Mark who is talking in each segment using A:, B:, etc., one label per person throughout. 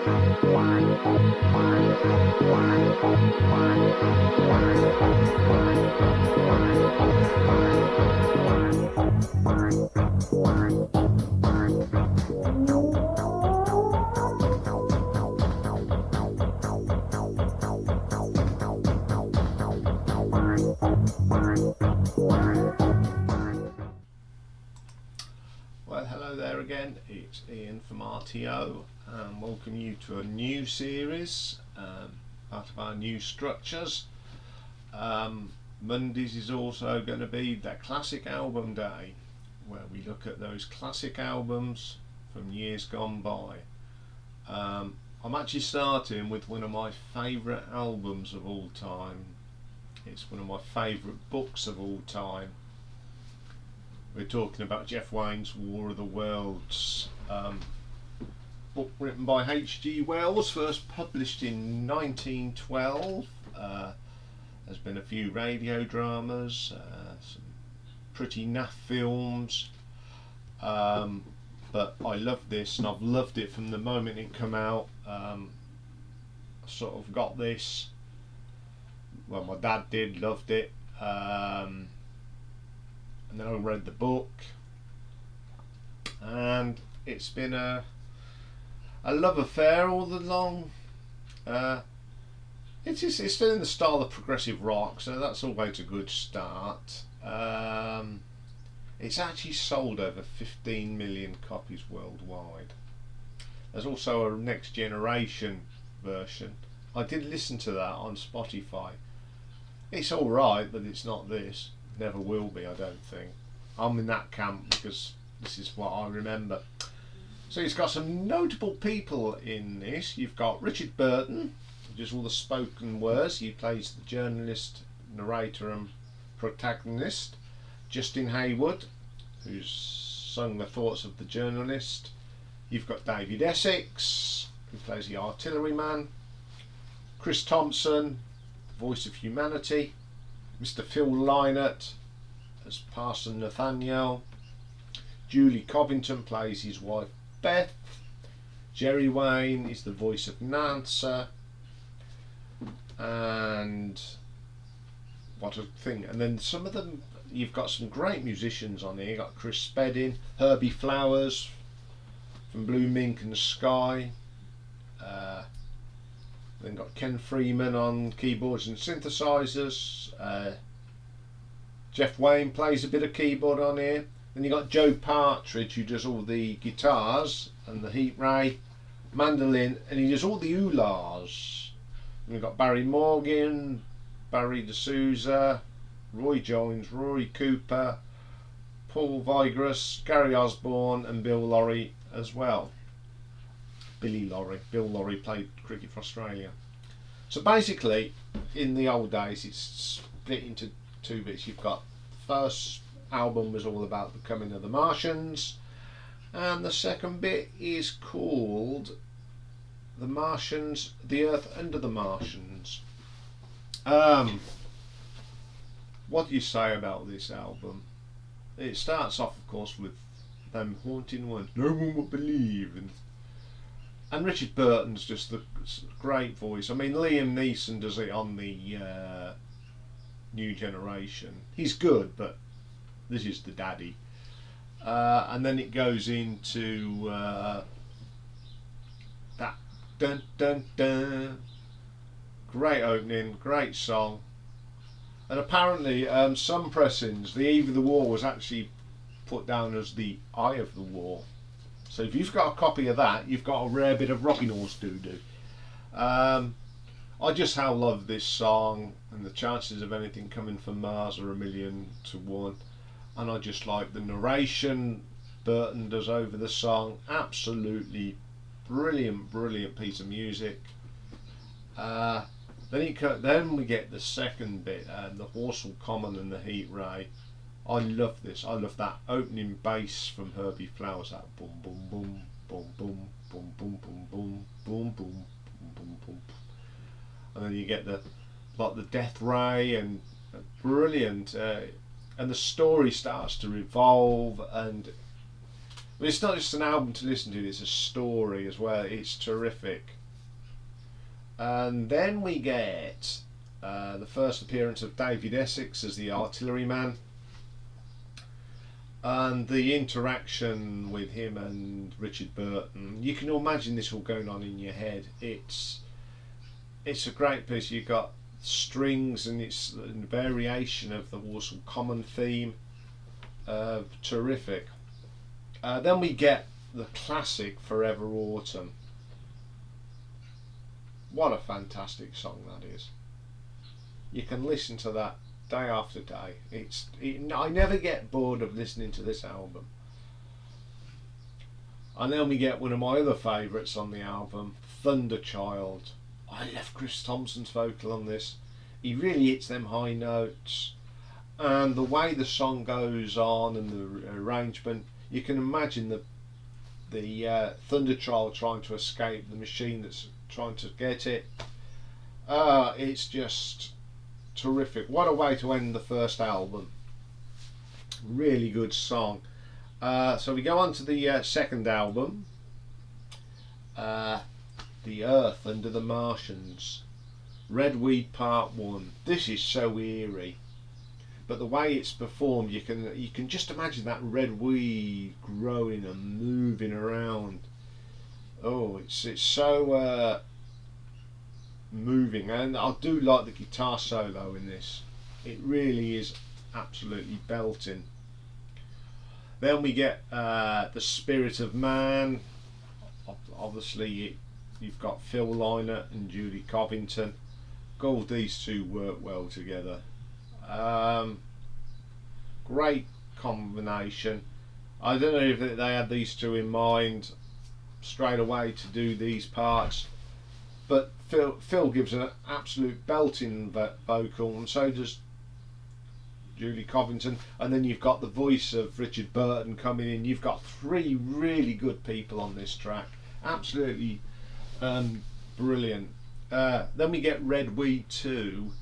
A: Well, hello there again, it's Ian from RTO and welcome you to a new series, part of our new structures. Mondays is also going to be the classic album day, where we look at those classic albums from years gone by. I'm actually starting with one of my favourite albums of all time. It's one of my favourite books of all time. We're talking about Jeff Wayne's War of the Worlds, book written by H.G. Wells, first published in 1912. There's been a few radio dramas, some pretty naff films, but I love this, and I've loved it from the moment it came out. I sort of got this, well, my dad did, loved it. And then I read the book, and it's been a love affair all along. It's still in the style of progressive rock, so that's always a good start. It's actually sold over 15 million copies worldwide. There's also a next generation version. I did listen to that on Spotify. It's alright, but it's not this. Never will be, I don't think. I'm in that camp because this is what I remember. So it's got some notable people in this. You've got Richard Burton, who does all the spoken words. He plays the journalist, narrator and protagonist. Justin Hayward, who's sung the thoughts of the journalist. You've got David Essex, who plays the Artilleryman. Chris Thompson, voice of humanity. Mr. Phil Lynott as Parson Nathaniel. Julie Covington plays his wife Beth. Jerry Wayne is the voice of Nancy. And what a thing. And then some of them, you've got some great musicians on here. You've got Chris Spedding, Herbie Flowers from Blue Mink and Sky. Then got Ken Freeman on keyboards and synthesizers. Jeff Wayne plays a bit of keyboard on here. Then you got Joe Partridge, who does all the guitars and the heat ray, mandolin, and he does all the oohs. And we've got Barry Morgan, Barry D'Souza, Roy Jones, Rory Cooper, Paul Vigras, Gary Osborne, and Bill Lawry as well. Billy Lawry. Bill Lawry played cricket for Australia. So basically, in the old days, it's split into two bits. You've got the first album was all about the coming of the Martians, and the second bit is called The Martians, The Earth Under the Martians. What do you say about this album? It starts off, of course, with them haunting words, no one would believe, and Richard Burton's just the great voice. I mean, Liam Neeson does it on the New Generation. He's good, but this is the daddy. And then it goes into that dun dun dun. Great opening, great song. And apparently, some pressings, the Eve of the War was actually put down as the Eye of the War. So if you've got a copy of that, you've got a rare bit of rocking horse doo-doo. I just love this song, and the chances of anything coming from Mars are 1,000,000 to 1. And I just like the narration Burton does over the song. Absolutely brilliant, brilliant piece of music. Then we get the second bit, the Horsell Common and the Heat Ray. I love this. I love that opening bass from Herbie Flowers. That boom, boom, boom, boom, boom, boom, boom, boom, boom, boom, boom, boom, boom. And then you get the death ray, and brilliant. And the story starts to revolve, and But it's not just an album to listen to, it's a story as well. It's terrific. And then we get the first appearance of David Essex as the Artilleryman, and the interaction with him and Richard Burton. You can imagine this all going on in your head. It's a great piece. You've got strings, and it's a variation of the Horsell common theme. Terrific. Then we get the classic Forever Autumn. What a fantastic song that is. You can listen to that day after day. I never get bored of listening to this album. And then we get one of my other favourites on the album, Thunderchild. I love Chris Thompson's vocal on this. He really hits them high notes. And the way the song goes on and the arrangement, you can imagine the Thunderchild trying to escape the machine that's trying to get it. It's just terrific. What a way to end the first album. Really good song. So we go on to the second album, The Earth Under the Martians, Redweed Part 1. This is so eerie, but the way it's performed, you can just imagine that red weed growing and moving around. Oh, it's so moving, and I do like the guitar solo in this. It really is absolutely belting. Then we get The Spirit of Man. Obviously you've got Phil Lynott and Judy Covington. God, these two work well together. Great combination. I don't know if they had these two in mind straight away to do these parts, but Phil gives an absolute belting vocal, and so does Judy Covington. And then you've got the voice of Richard Burton coming in. You've got three really good people on this track. Absolutely brilliant. Then we get Redweed 2.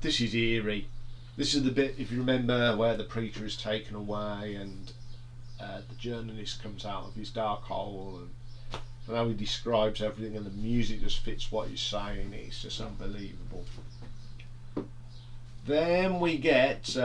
A: This is eerie. This is the bit, if you remember, where the preacher is taken away and the journalist comes out of his dark hole, and how he describes everything, and the music just fits what he's saying. It's just unbelievable. Then we get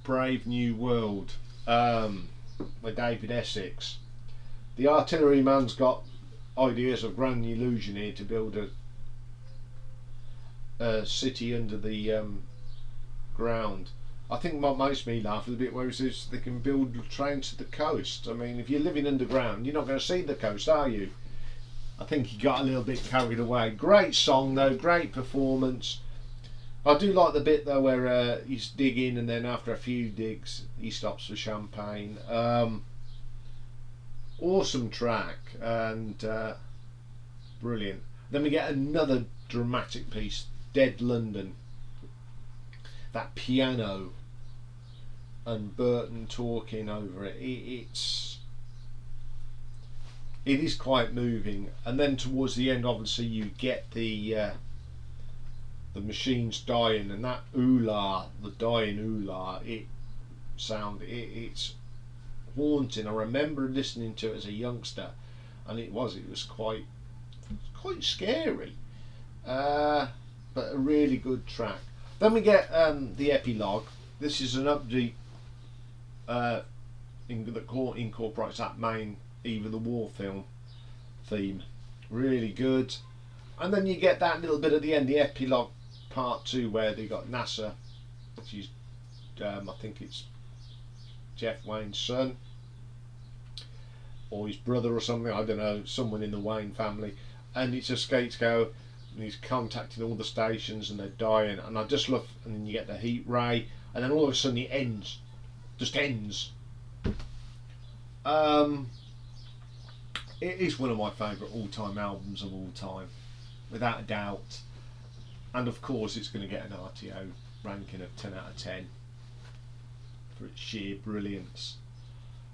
A: Brave New World with David Essex. The Artilleryman's got ideas of Grand Illusion here to build a city under the ground. I think what makes me laugh is the bit where he says they can build trains to the coast. I mean, if you're living underground, you're not going to see the coast, are you? I think he got a little bit carried away. Great song though, great performance. I do like the bit though where he's digging, and then after a few digs he stops for champagne. Awesome track, and brilliant. Then we get another dramatic piece, Dead London. That piano and Burton talking over it. It is quite moving. And then towards the end, obviously, you get the machines dying, and that oolah, the dying oolah, it's haunting. I remember listening to it as a youngster, and it was quite scary, but a really good track. Then we get the Epilogue. This is an upbeat that incorporates that main Eve of the War film theme. Really good. And then you get that little bit at the end, the Epilogue Part 2, where they got NASA, which is I think it's Jeff Wayne's son or his brother or something, I don't know, someone in the Wayne family, and it's a Skatesco, and he's contacting all the stations and they're dying, and I just love, and then you get the heat ray, and then all of a sudden it ends, just ends. It is one of my favourite all-time albums of all time, without a doubt, and of course it's going to get an RTO ranking of 10 out of 10 for its sheer brilliance.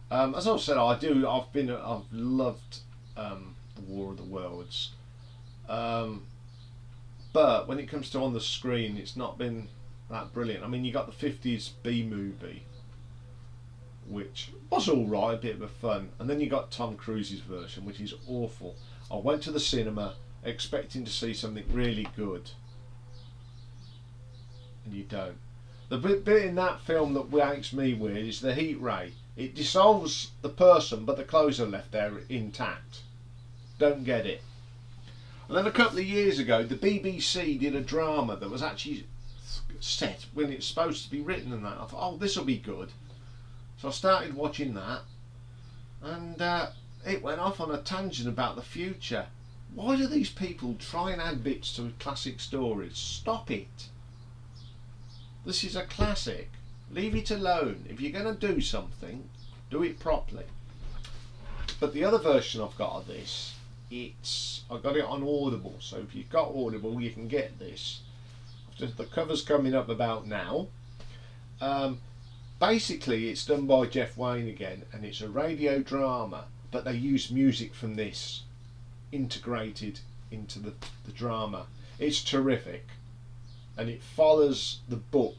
A: As I've said, I've loved the War of the Worlds, but when it comes to on the screen, it's not been that brilliant. I mean, you got the 50s B movie, which was alright, a bit of a fun. And then you got Tom Cruise's version, which is awful. I went to the cinema expecting to see something really good, and you don't. The bit in that film that makes me weird is the heat ray. It dissolves the person, but the clothes are left there intact. Don't get it. And then a couple of years ago, the BBC did a drama that was actually set when it's supposed to be written and that. I thought, oh, this will be good. So I started watching that, and it went off on a tangent about the future. Why do these people try and add bits to classic stories? Stop it. This is a classic. Leave it alone. If you're going to do something, do it properly. But the other version I've got of this, I got it on Audible. So if you've got Audible, you can get this. The cover's coming up about now. Basically, it's done by Jeff Wayne again, and it's a radio drama, but they use music from this integrated into the drama. It's terrific, and it follows the book,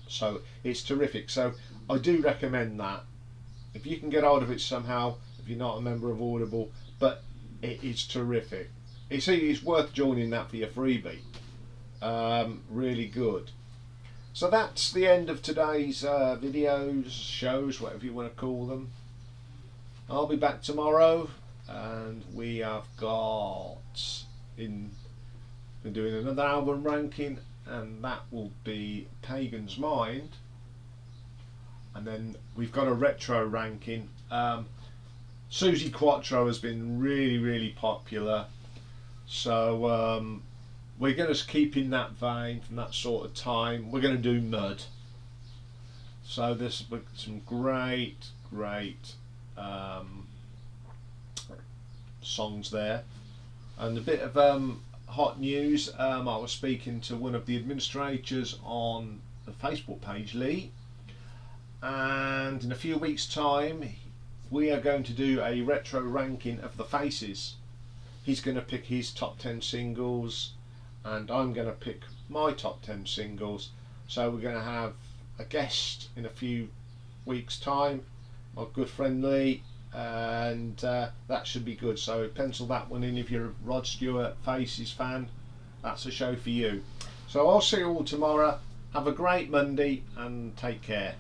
A: so it's terrific. So I do recommend that if you can get hold of it somehow, if you're not a member of Audible. But it is terrific. It's worth joining that for your freebie. Really good. So that's the end of today's videos, shows, whatever you want to call them. I'll be back tomorrow, and we have been doing another album ranking, and that will be Pagan's Mind. And then we've got a retro ranking. Susie Quattro has been really popular, so we're going to keep in that vein from that sort of time. We're going to do Mud. So there's some great songs there, and a bit of hot news. I was speaking to one of the administrators on the Facebook page, Lee, and in a few weeks' time we are going to do a retro ranking of the Faces. He's going to pick his top 10 singles, and I'm going to pick my top 10 singles. So we're going to have a guest in a few weeks' time, my good friend Lee, and that should be good. So pencil that one in if you're a Rod Stewart Faces fan. That's a show for you. So I'll see you all tomorrow. Have a great Monday and take care.